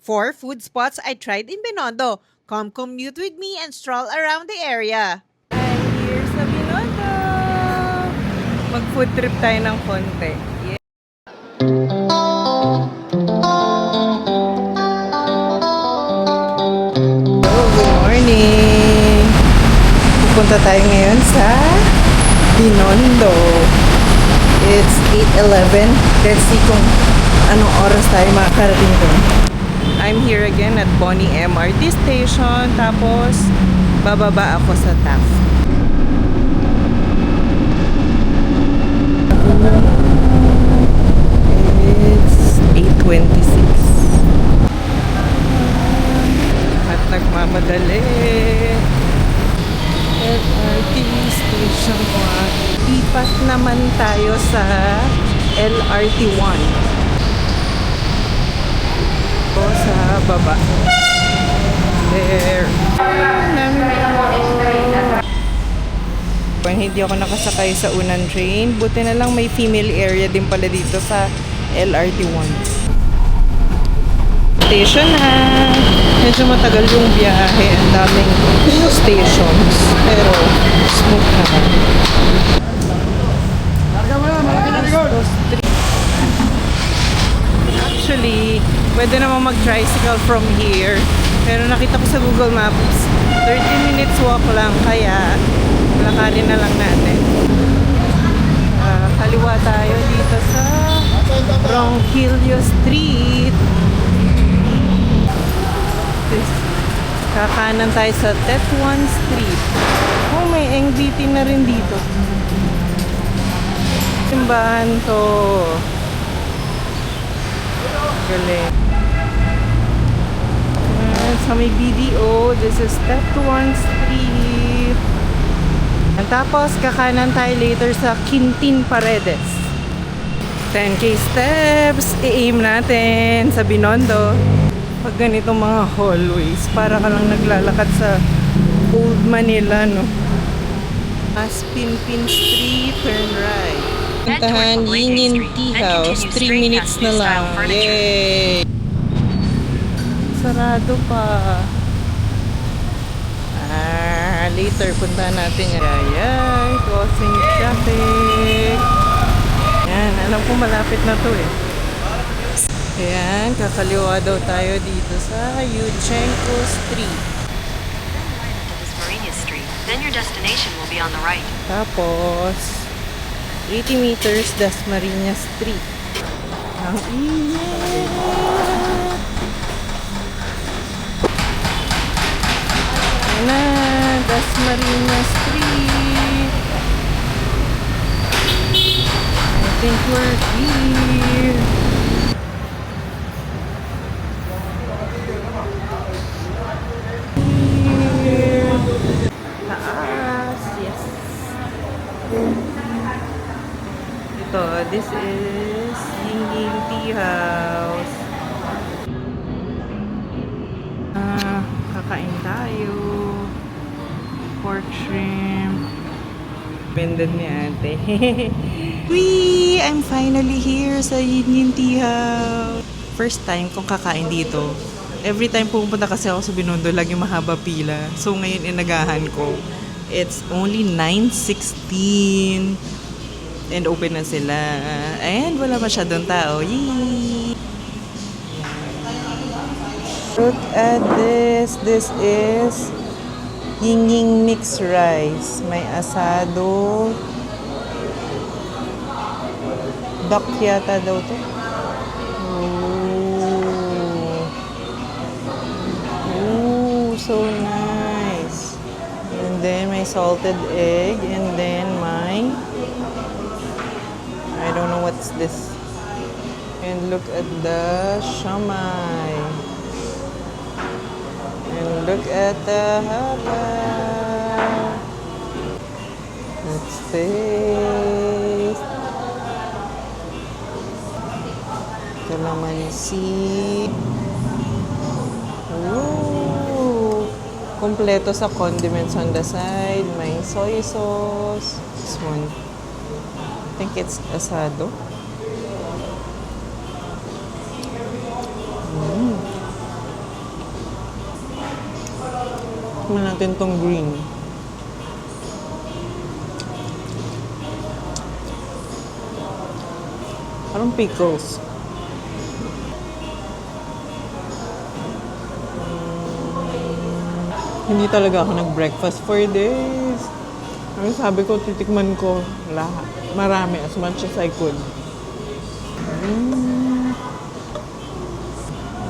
4 food spots I tried in Binondo. Come commute with me and stroll around the area. I'm here sa Binondo! Mag-food trip tayo ng konti. Yeah. Hello, good morning! Pupunta tayo ngayon sa Binondo. It's 8:11. Let's see kung anong oras tayo makakarating doon. I'm here again at Bonnie MRT Station. Tapos, bababa ako sa Taft. It's 8:26. At nagmamadali. LRT Station 1. Lipat naman tayo sa LRT 1. Sa baba. There. Kung hindi ako nakasakay sa unang train, buti na lang may female area din pala dito sa LRT 1. Station na. Medyo matagal yung biyahe. Ang daming stations. Pero smooth naman. Actually, pwede naman mag-tricycle from here. Pero nakita ko sa Google Maps, 30 minutes walk lang. Kaya, lakarin na lang natin. Kaliwa tayo dito sa Ronquillo Street. Kakanan tayo sa Tetuan Street. Oh, may NGT na rin dito. Simbahan to. Galing. Sa may BDO, this is Tetuan Street. And tapos, kakanan tayo later sa Quintin Paredes. 10K steps, i-aim natin sa Binondo. Pag ganitong mga hallways, para ka lang naglalakad sa Old Manila, no? Pinpin Street, turn right. Puntahan Yingin Tea House. 3 minutes na lang. Yay! Sarado pa. Later puntahan natin yan. Ayay, crossing traffic. Yan, alam ko malapit na to eh. Ayan, kakaliwa daw tayo dito sa Yuchenko Street. Then your destination will be on the right. Tapos, 80 meters, Dasmariñas Street. Ang init! Ayan na, Dasmariñas Street. I think we're here. Taas, yes. Ito, this is Yingin Tea House. Kakain tayo. Pork shrimp. Pendant ni ate. Wee! I'm finally here sa Yingin Tea House. First time kong kakain dito. Every time pumunta kasi ako sa Binondo, lagi mahaba pila. So ngayon inagahan ko. It's only 9:16. And open na sila. And wala masyadong tao. Yee! Look at this. This is Yinging mixed rice. May asado. Duck yata daw to. So nice. And then my salted egg. And then my... I don't know what's this. And look at the siomai. And look at the haba. Let's taste. Calamansi. Ooh. Kompleto sa condiments on the side. May soy sauce. This one. I think it's asado. Tikman natin tong green. Parang pickles. Hindi talaga ako nag-breakfast for days. Ang sabi ko, titikman ko lahat. Marami, as much as I could.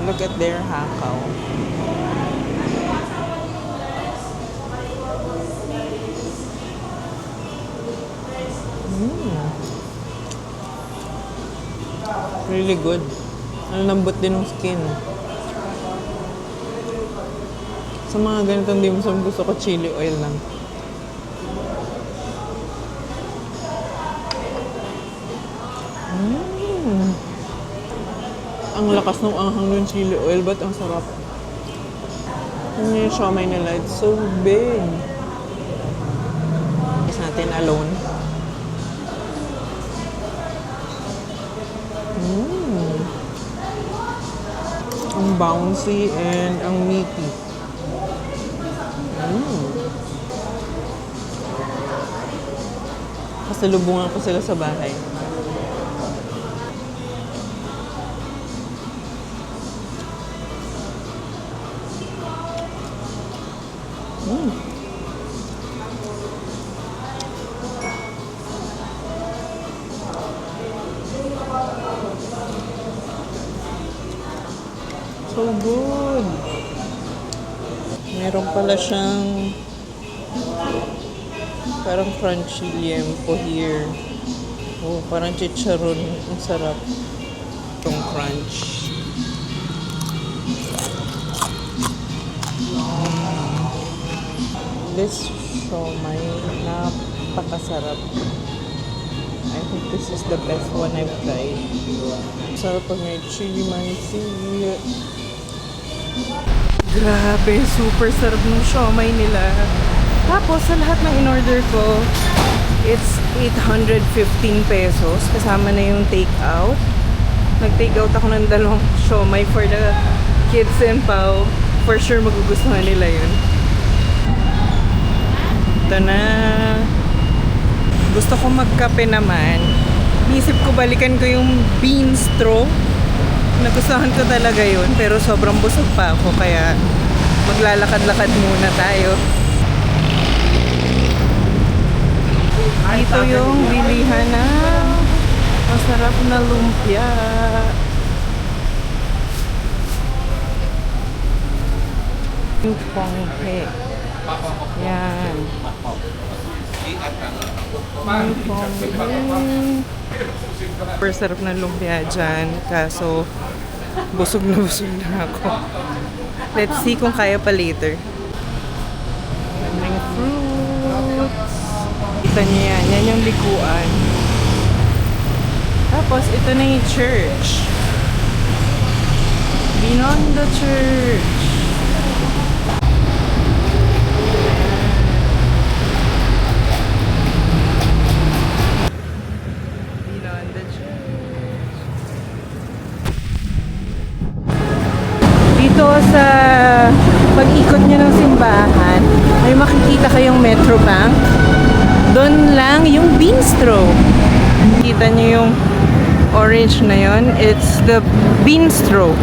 Look at their hakaw. Really good. Ang lambot din ng skin. Sa mga ganitong dimsum, gusto ko chili oil lang. Ang lakas ng anghang ng chili oil, but ang sarap. Yung siomai nila, it's so big. Is natin alone. Ang bouncy and ang meaty. Kasalubungan ko sila sa bahay. So good. Meron pala siyang parang crunchy liempo here. Oh, parang chicharon. Ang sarap. Itong crunch. This siomai, napakasarap. I think this is the best one I've tried. Sarap pag may chili mansi. Grabe, super sarap ng siomai nila. Tapos, sa lahat ng in-order ko, it's 815 pesos. Kasama na yung take-out. Nag-take-out ako ng 2 siomai for the kids and Pao. For sure, magugustuhan nila yun. Ito na. Gusto ko magkape naman. Isip ko balikan ko yung bean straw. Nagustuhan ko talaga yun, pero sobrang busog pa ako, kaya maglalakad-lakad muna tayo. Dito yung bilihan na masarap na lumpia. Yung ponghe. Yan. Yung ponghe. Super sarap ng lumpia dyan, kaso busog na ako. Let's see kung kaya pa later. Daming fruits. Kita niyo yan. Yan yung likuan. Tapos, ito na yung church. Beyond the church. Beyond the church. Dito sa pag-ikot nyo ng simbahan, may makikita kayong Metro Bank. Doon lang yung bistro. Kita nyo yung orange na yon. It's the bistro.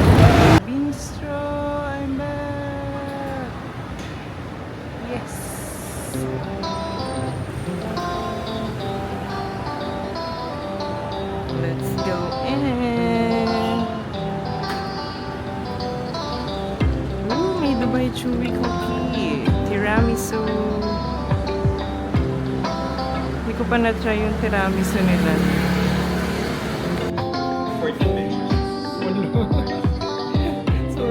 Bistro, I'm back. Yes. Let's go in. Ooh, may Dubai Chewy cookie. Tiramisu. Hindi ko pa na-try yung tiramisu nila. 14 pictures. So,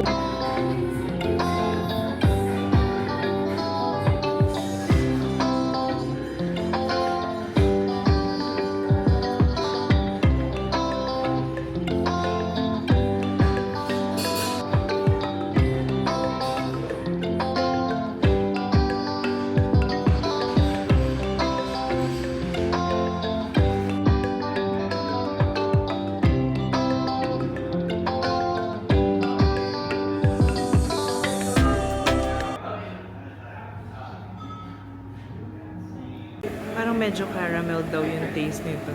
medyo caramel daw yung taste nito.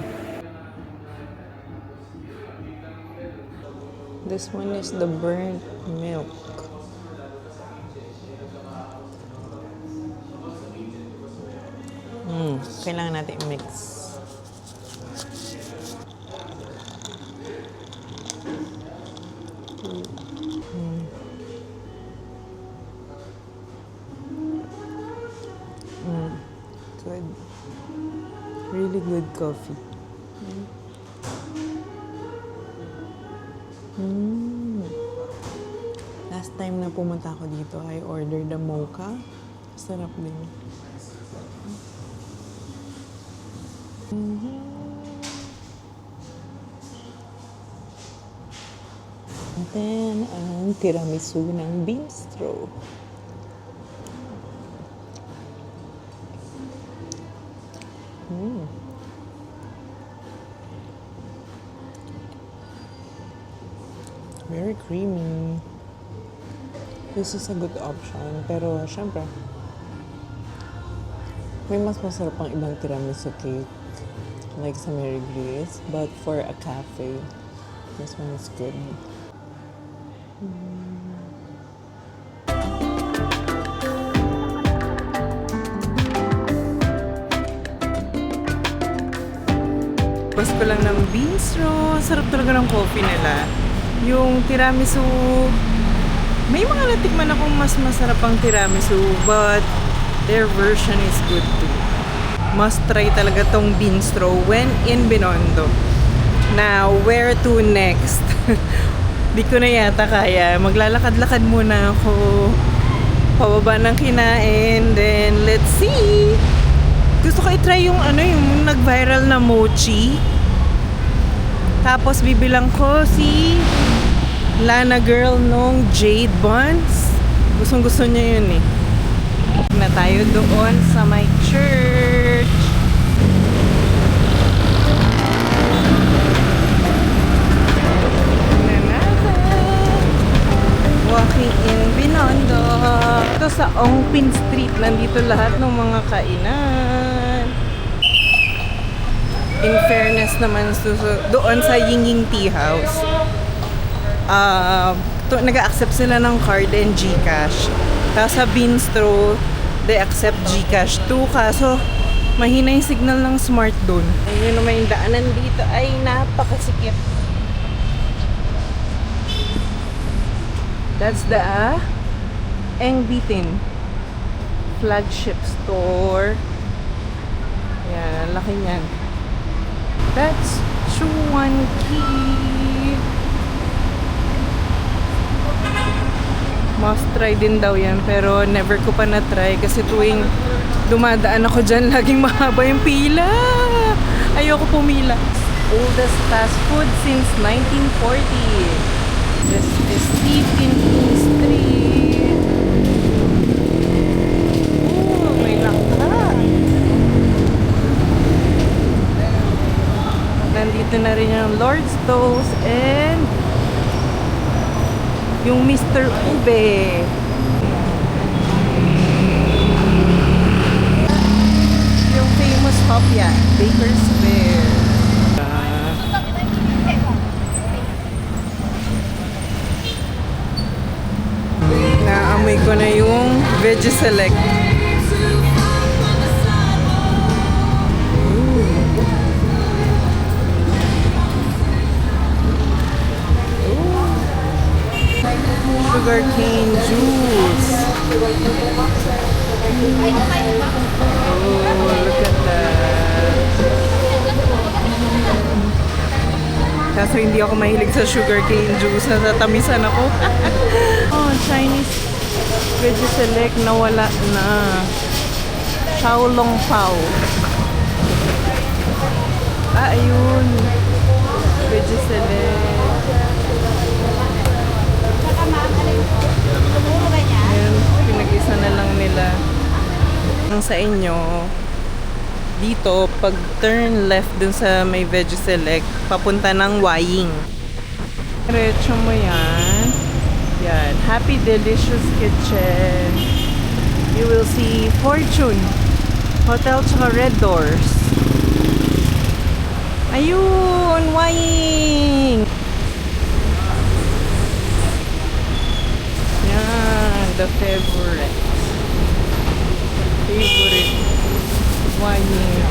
This one is the burnt milk. Kailangan natin i-mix. Good. Really good coffee. Last time na pumunta ako dito, I ordered the mocha. Sarap din. And then, ang tiramisu ng bistro. Very creamy. This is a good option. Pero, syempre, may mas masarap pang ibang tiramisu cake. Like sa Mary Grace. But for a cafe, this one is good. Bas ko lang ng bistro. Sarap talaga ng coffee nila. Yung tiramisu, may mga natikman akong mas masarap ang tiramisu, but their version is good too. Must try talaga tong bistro when in Binondo. Now, where to next? Di ko na yata kaya. Maglalakad-lakad muna ako. Pababa ng kinain. Then, let's see. Gusto ko i-try yung yung nag-viral na mochi. Tapos, bibilang ko si Lana Girl nung Jade Buns. Gustong-gusto niya yun eh. Na tayo doon sa my church. Walking in Binondo. Ito sa Ongpin Street. Nandito lahat ng mga kainan. In fairness naman, doon sa Yinging Tea House, nag-accept sila ng card and GCash. Tapos sa Bistro, they accept GCash too. Kaso, mahina yung signal ng Smart doon. Ayun naman yung daanan dito ay napakasikip. That's the Eng Bitin flagship store. Yan, laki niyan. That's Chuan Key. Must try din daw yan, pero never ko pa na-try kasi tuwing dumadaan ako dyan, laging mahaba yung pila. Ayoko pumila. Oldest fast food since 1940. This is Stephen Street. Oh, may langka. Nandito na rin yung Lord's Toast and yung Mr. Ube. Yung famous Hopya, Baker's Fair. Naamoy ko na yung Veggie Select. Sugar cane juice. Oh, look at that. Kaso hindi ako mahilig sa sugar cane juice. Natatamisan ako. Oh, Chinese Veggie Select na wala na. Xiaolong Pao. Ayun. Veggie Select. Ayan, pinag-isa na lang nila. Ang sa inyo, dito, pag turn left dun sa may Veggie Select, papunta ng Waying. Diretso mo yan. Yan. Happy Delicious Kitchen. You will see Fortune Hotel tsaka Red Doors. Ayun! Waying! Yan, the favorite. Favorite. Waying.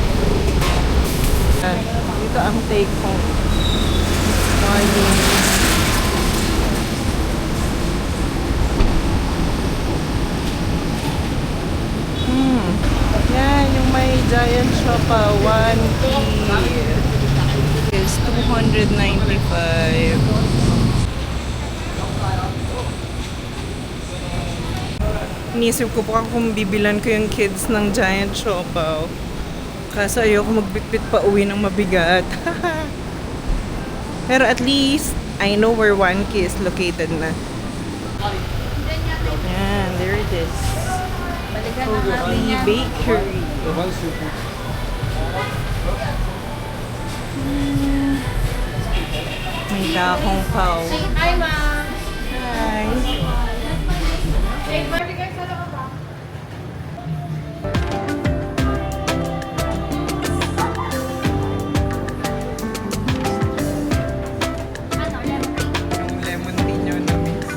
Yan. Dito ang take home. Waying. Yan, yung may giant siopaw, 1 is 295. Inisip ko pa kung bibilan ko yung kids ng giant siopaw. Kaso ayoko magbitbit pa uwi ng mabigat. Pero at least, I know where 1K is located na. Yan, there it is. Holy Bakery. May dakong pao. Hi, ma'am. Hi. Hey, pwede kayo sa loob ba? Yung lemon tea nyo na miss.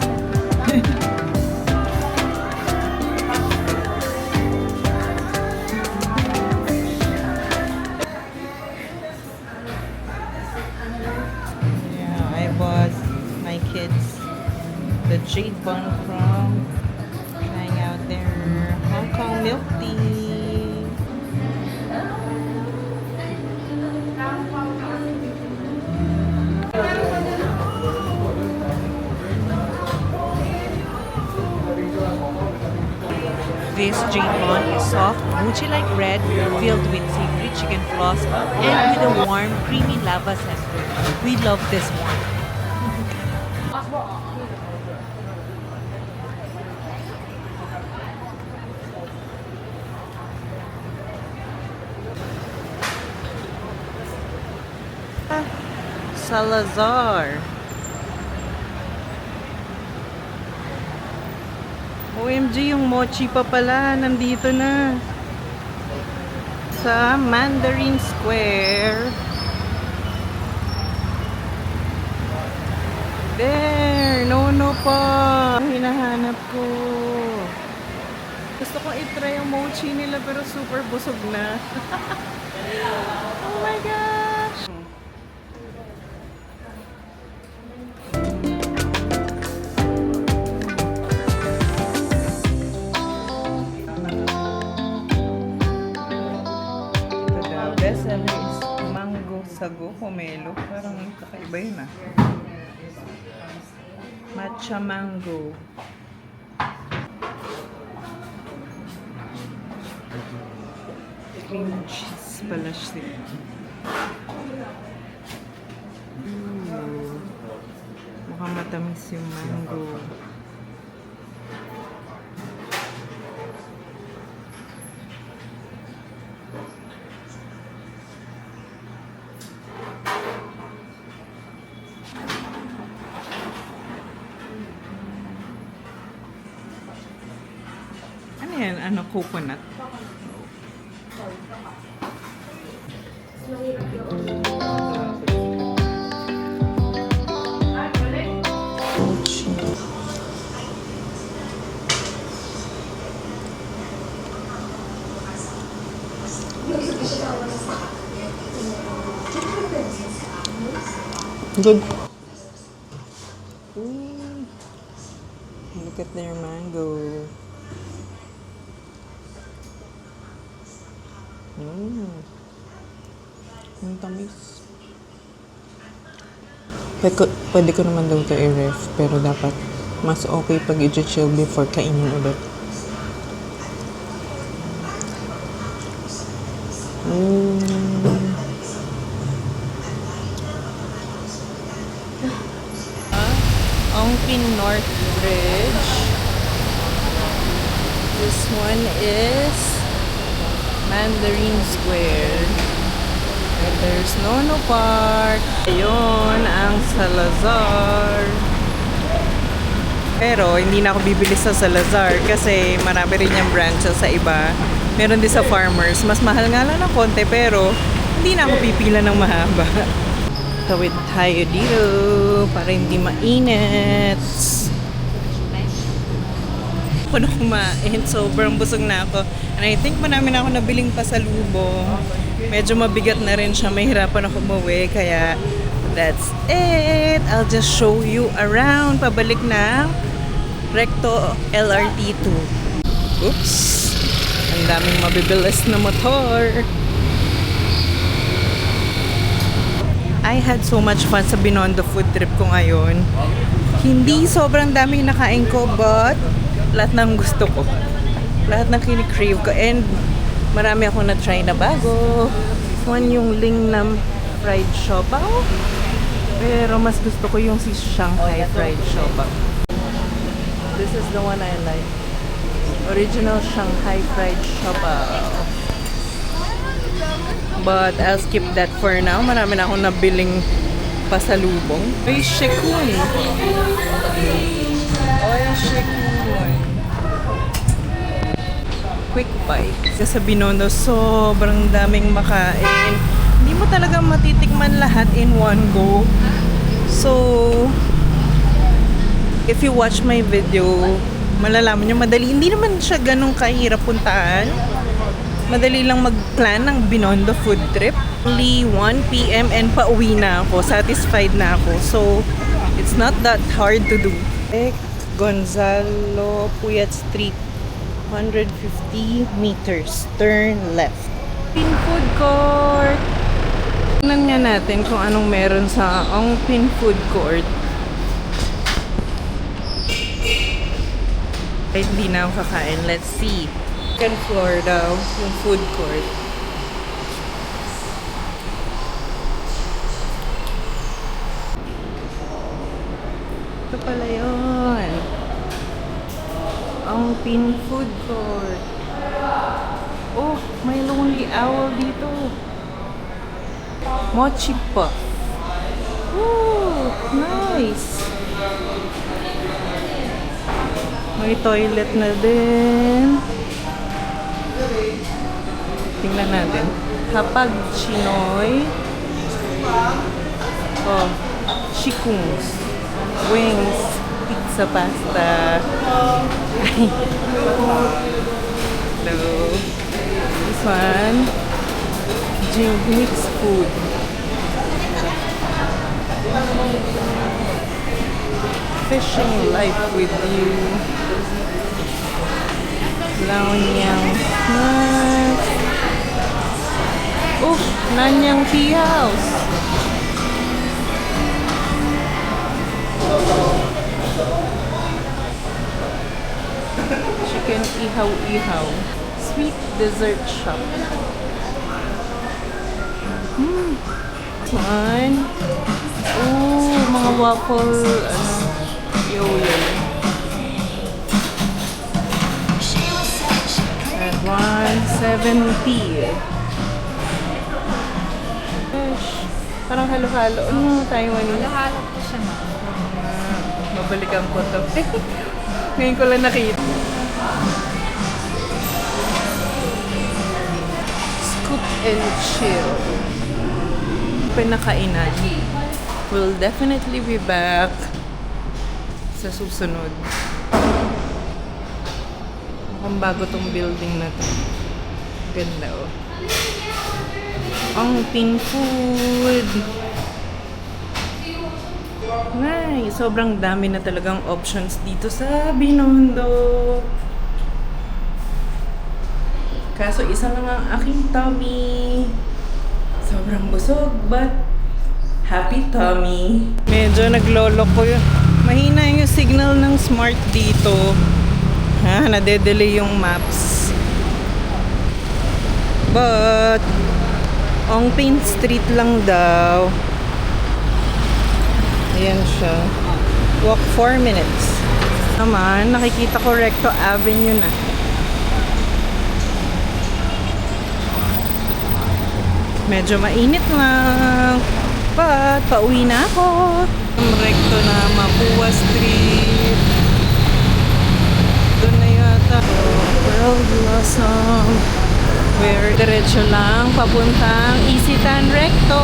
Yeah, I bought my kids the jade bun from trying out their Hong Kong milk tea. This jade bun is soft, mochi-like bread filled with savory chicken floss and with a warm, creamy lava center. We love this one. Salazar. OMG, yung mochi pa pala, nandito na. Sa Mandarin Square. There! No pa! Hinahanap ko. Gusto kong itry yung mochi nila pero super busog na. Oh my gosh! Ito daw, best seller is mango sago pomelo. Parang kakaiba yun ah. Matcha mango. Cream cheese pala siya. Mukhang matamis yung mango. Ano yan? Ano? Coconut? Mochi. Good. Look at their mango. Ang tamis. Pwede ko naman daw ito i-ref, pero dapat mas okay pag i-chill before kainin ulit. Ongpin North Bridge. This one is Mandarin Square. And there's Nono Park. Ayun, ang Salazar. Pero, hindi na ako bibili sa Salazar kasi marami rin yung branches sa iba. Meron din sa Farmers. Mas mahal nga lang ng konti pero Hindi na ako pipila ng mahaba. Tawid tayo dito para hindi mainit. Ako na kumain. Sobrang busog na ako. And I think marami na ako nabiling pasalubong. Medyo mabigat na rin siya. Mahirapan ako umuwi. Kaya that's it. I'll just show you around. Pabalik na Recto LRT2. Oops. Ang daming mabibilis na motor. I had so much fun sa Binondo food trip ko ngayon. Hindi sobrang daming nakain ko, but lahat ng gusto ko. Lahat ng kinikrave ko. And marami akong na-try na bago. One yung Lingnam fried siopaw. Pero mas gusto ko yung si Shanghai fried siopaw. This is the one I like. Original Shanghai fried siopaw. But I'll skip that for now. Marami na akong nabiling pasalubong. May shikun. Oh, yung shikun. Quick bite. Sa Binondo, sobrang daming makain. Hindi mo talaga matitikman lahat in one go. So, if you watch my video, malalaman nyo madali. Hindi naman siya ganun kahirap puntaan. Madali lang mag-plan ng Binondo food trip. Only 1 p.m. and pauwi na ako. Satisfied na ako. So, it's not that hard to do. Gonzalo Puyat Street. 150 meters. Turn left. Pin Food Court. Tingnan nga natin kung anong meron sa Ong Pin Food Court. Kahit hindi na ako kakain. Let's see. Second floor daw, yung food court. Ito pala yun. Ang Pin Food Court. Oh, may lonely owl dito. Mochi puff. Oh, nice. May toilet na din. Tingnan natin. Hapag Chinoy. Oh, chikungs. Wings. Pizza pasta. Hello. This one. Jing mixed food. Fishing life with you. Lanyang snacks. Oh, Nanyang Tea House. Chicken ihaw-ihaw. Sweet dessert shop. One. Oh, mga waffle, yo-yo. At 170. Gosh, parang halo-halo. Ano Taiwanese? Halo po siya, ma'am. Mabalikan ko to. Ngayon ko lang nakita. Scoop and chill. Pinakainan. We'll definitely be back sa susunod. Mukhang bago tong building na to. Ganda oh. Ang Pin Food. Nice. Sobrang dami na talagang options dito sa Binondo. Kaso isa lang ang aking tummy. Sobrang busog, but happy tummy. Medyo naglolo ko yun. Mahina yung signal ng smart dito. Ha, nade-delay yung maps. But, Ong Pin Street lang daw. Ayan siya. Walk 4 minutes. Naman, nakikita ko Recto Avenue na. Medyo mainit lang. But, pauwi na ako. Recto na Mapua Street. Doon na yata. Pearl Blossom. We're diretso lang papuntang Isitan Recto.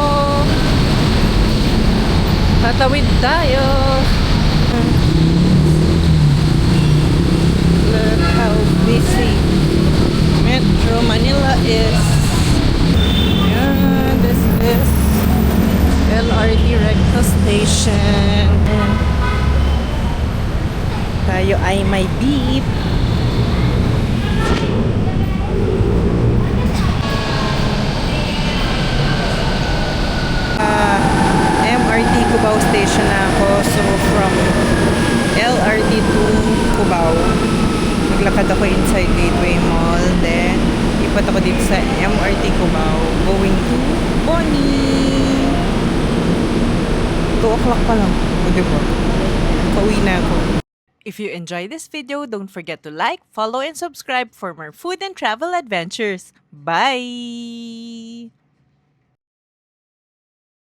Tatawid tayo. Look how busy Metro Manila is. Yeah, this is LRT Recto Station. Tayo ay may beep. MRT Cubao Station na ako. So, from LRT to Cubao, maglakad ako inside Gateway Mall. Then, ipat ako dito sa MRT Cubao, going to Bonnie. 2 o'clock pa lang. O, diba? Pauwi na ako. If you enjoyed this video, don't forget to like, follow, and subscribe for more food and travel adventures. Bye!